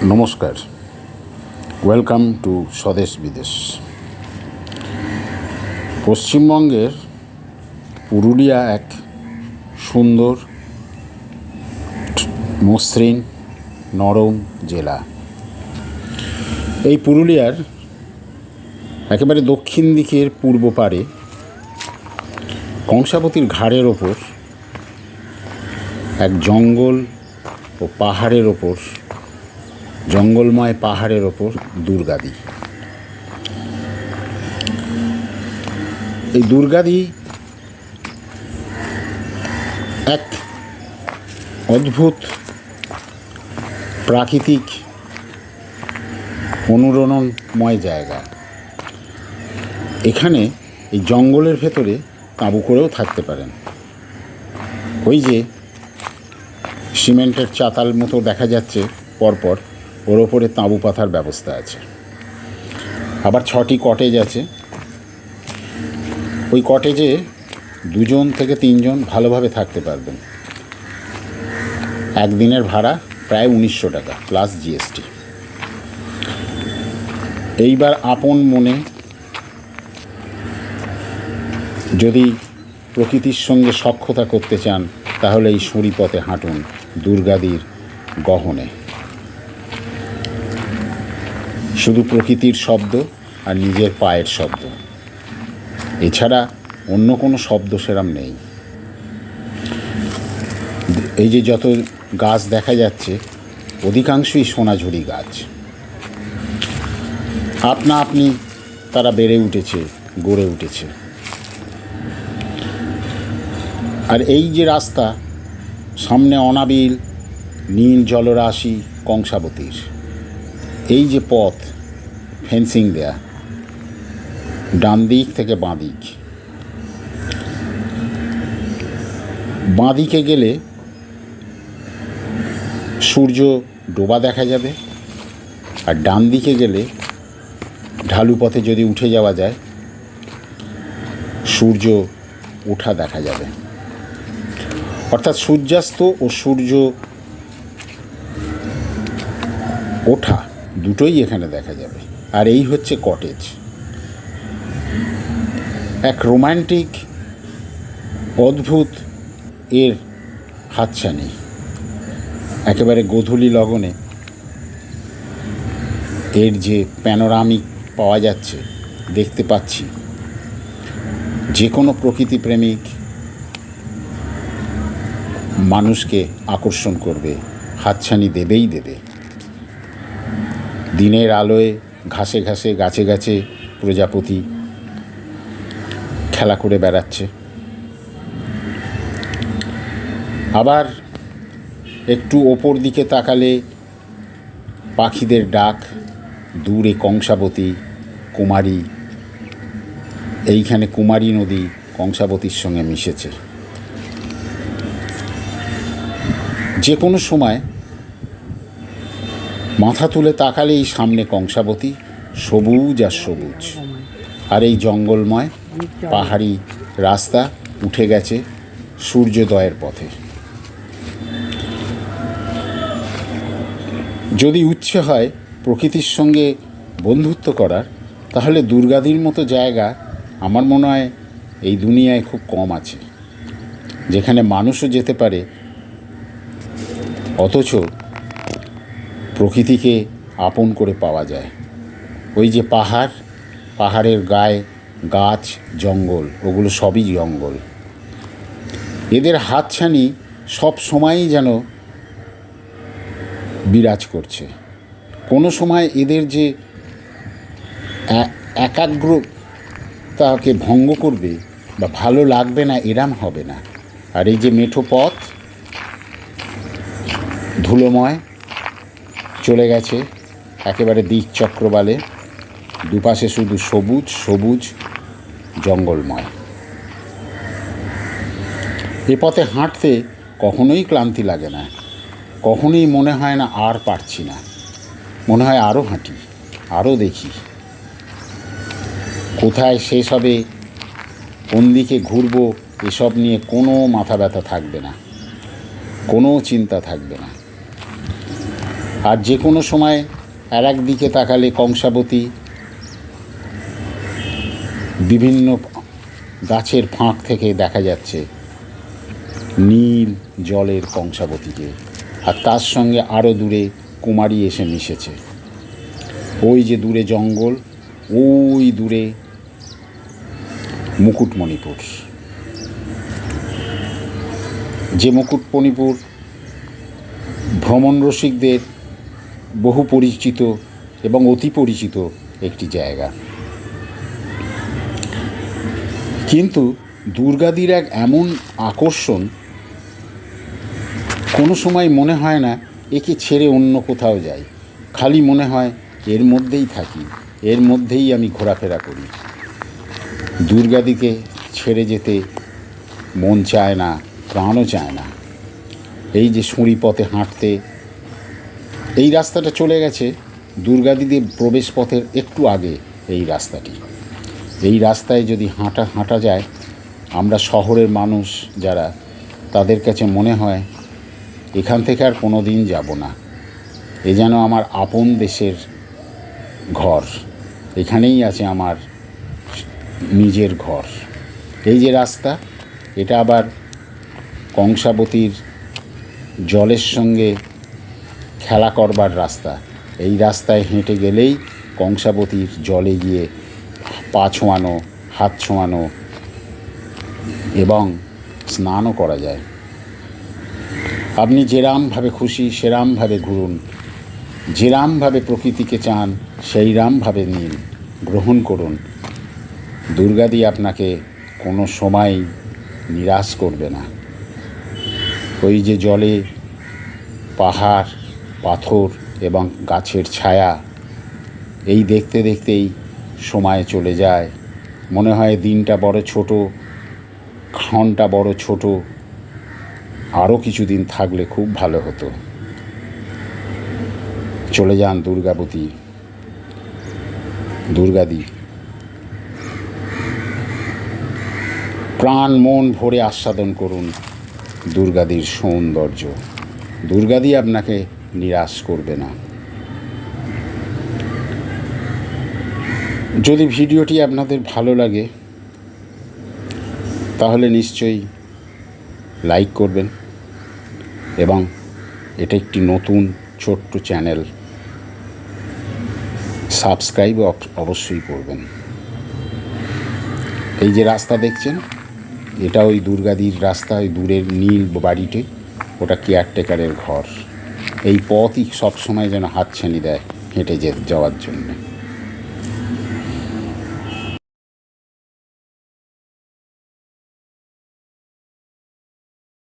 নমস্কার, welcome to স্বদেশ বিদেশ। পশ্চিমবঙ্গের পুরুলিয়া এক সুন্দর, মসৃণ, নরম জেলা। এই পুরুলিয়ার একেবারে দক্ষিণ দিকের পূর্ব পারে কংসাবতীর ঘাড়ের ওপর এক জঙ্গল ও পাহাড়ের ওপর, জঙ্গলময় পাহাড়ের ওপর দুর্গাদি। এই দুর্গাদি এক অদ্ভুত প্রাকৃতিক অনুরণনময় জায়গা। এখানে এই জঙ্গলের ভেতরে তাঁবু করেও থাকতে পারেন। ওই যে সিমেন্টের চাতাল মতো দেখা যাচ্ছে পরপর, ওর ওপরে তাঁবু পাতার ব্যবস্থা আছে। আবার 6টি কটেজ আছে। ওই কটেজে 2 থেকে 3 ভালোভাবে থাকতে পারবেন। একদিনের ভাড়া প্রায় 1900 টাকা প্লাস জিএসটি। এইবার আপন মনে যদি প্রকৃতির সঙ্গে সখ্যতা করতে চান, তাহলে এই সুড়িপথে হাঁটুন দুর্গাদির গহনে। শুধু প্রকৃতির শব্দ আর নিজের পায়ের শব্দ, এছাড়া অন্য কোনো শব্দ সেরাম নেই। এই যে যত গাছ দেখা যাচ্ছে, অধিকাংশই সোনাঝুরি গাছ। আপনা আপনি তারা বেড়ে উঠেছে, গড়ে উঠেছে। আর এই যে রাস্তা, সামনে অনাবিল নীল জলরাশি কংসাবতীর। এই যে পথ ফেন্সিং দেয়া, ডান দিক থেকে বাঁ দিক। বাঁ দিকে গেলে সূর্য ডোবা দেখা যাবে, আর ডান দিকে গেলে ঢালু পথে যদি উঠে যাওয়া যায়, সূর্য ওঠা দেখা যাবে। অর্থাৎ সূর্যাস্ত ও সূর্য ওঠা দুটোই এখানে দেখা যাবে। আর এই হচ্ছে কটেজ। এক রোম্যান্টিক অদ্ভুত এর হাতছানি। একেবারে গোধূলি লগনে এর যে প্যানোরামিক পাওয়া যাচ্ছে, দেখতে পাচ্ছি, যে কোনো প্রকৃতিপ্রেমিক মানুষকে আকর্ষণ করবে, হাতছানি দেবেই দেবে। দিনের আলোয় ঘাসে ঘাসে, গাছে গাছে প্রজাপতি খেলা করে বেড়াচ্ছে। আবার একটু ওপর দিকে তাকালে পাখিদের ডাক, দূরে কংসাবতী, কুমারী। এইখানে কুমারী নদী কংসাবতীর সঙ্গে মিশেছে। যে কোনো সময় মাথা তুলে তাকালেই সামনে কংসাবতী, সবুজ আর সবুজ। আর এই জঙ্গলময় পাহাড়ি রাস্তা উঠে গেছে সূর্যোদয়ের পথে। যদি ইচ্ছে হয় প্রকৃতির সঙ্গে বন্ধুত্ব করার, তাহলে দুর্গাদির মতো জায়গা আমার মনে হয় এই দুনিয়ায় খুব কম আছে, যেখানে মানুষও যেতে পারে, অথচ প্রকৃতিকে আপন করে পাওয়া যায়। ওই যে পাহাড়, পাহাড়ের গায়ে গাছ, জঙ্গল, ওগুলো সবই জঙ্গল। এদের হাতছানি সব সময়ই যেন বিরাজ করছে। কোনো সময় এদের যে একাগ্রতাকে ভঙ্গ করবে বা ভালো লাগবে না, এরাম হবে না। আর এই যে মেঠো পথ, ধুলোময় চলে গেছে একেবারে দিক চক্রবালে, দুপাশে শুধু সবুজ সবুজ জঙ্গলময়। এ পথে হাঁটতে কখনোই ক্লান্তি লাগে না, কখনোই মনে হয় না আর পারছি না। মনে হয় আরও হাঁটি, আরও দেখি কোথায় শেষ হবে, কোন দিকে ঘুরবো, এসব নিয়ে কোনো মাথা ব্যথা থাকবে না, কোনো চিন্তা থাকবে না। আর যে কোনো সময় আর এক দিকে তাকালে কংসাবতী বিভিন্ন গাছের ফাঁক থেকে দেখা যাচ্ছে নীল জলের কংসাবতীকে, আর তার সঙ্গে আরও দূরে কুমারী এসে মিশেছে। ওই যে দূরে জঙ্গল, ওই দূরে মুকুটমণিপুর, যে মুকুটমণিপুর ভ্রমণ রসিকদের বহু পরিচিত এবং অতি পরিচিত একটি জায়গা। কিন্তু দুর্গাদির এক এমন আকর্ষণ, কোনো সময় মনে হয় না একে ছেড়ে অন্য কোথাও যাই, খালি মনে হয় এর মধ্যেই থাকি, এর মধ্যেই আমি ঘোরাফেরা করি। দুর্গাদিকে ছেড়ে যেতে মন চায় না, প্রাণও চায় না। এই যে সুঁড়ি পথে হাঁটতে, এই রাস্তাটা চলে গেছে দুর্গাদিদের প্রবেশ পথের একটু আগে। এই রাস্তাটি, এই রাস্তায় যদি হাঁটা যায়, আমরা শহরের মানুষ যারা, তাদের কাছে মনে হয় এখান থেকে আর কোনো দিন যাব না, এ যেন আমার আপন দেশের ঘর, এখানেই আছে আমার নিজের ঘর। এই যে রাস্তা, এটা আবার কংসাবতীর জলের সঙ্গে খেলা করবার রাস্তা। এই রাস্তায় হেঁটে গেলেই কংসাবতীর জলে গিয়ে পা ছোঁয়ানো, হাত ছোঁয়ানো এবং স্নানও করা যায়। আপনি যেরামভাবে খুশি সেরামভাবে ঘুরুন, যেরামভাবে প্রকৃতিকে চান সেইরামভাবে নিন, গ্রহণ করুন। দুর্গাদি আপনাকে কোনো সময় নিরাশ করবে না। ওই যে জলে পাহাড়, পাথর এবং গাছের ছায়া, এই দেখতে দেখতেই সময় চলে যায়। মনে হয় দিনটা বড় ছোট, ক্ষণটা বড় ছোট, আরও কিছুদিন থাকলে খুব ভালো হতো। চলে যান দুর্গাদি, প্রাণ মন ভরে আস্বাদন করুন দুর্গাদির সৌন্দর্য। দুর্গাদি আপনাকে নিরাশ করবে না। যদি ভিডিওটি আপনাদের ভালো লাগে তাহলে নিশ্চয়ই লাইক করবেন এবং এটা একটি নতুন ছোট্ট চ্যানেল, সাবস্ক্রাইব অবশ্যই করবেন। এই যে রাস্তা দেখছেন, এটা ওই দুর্গাদির রাস্তা, ওই দূরের নীল বাড়িটি, ওটা কেয়ারটেকারের ঘর। এই পথই সবসময় যেন হাতছানি দেয় হেঁটে যাওয়ার জন্য।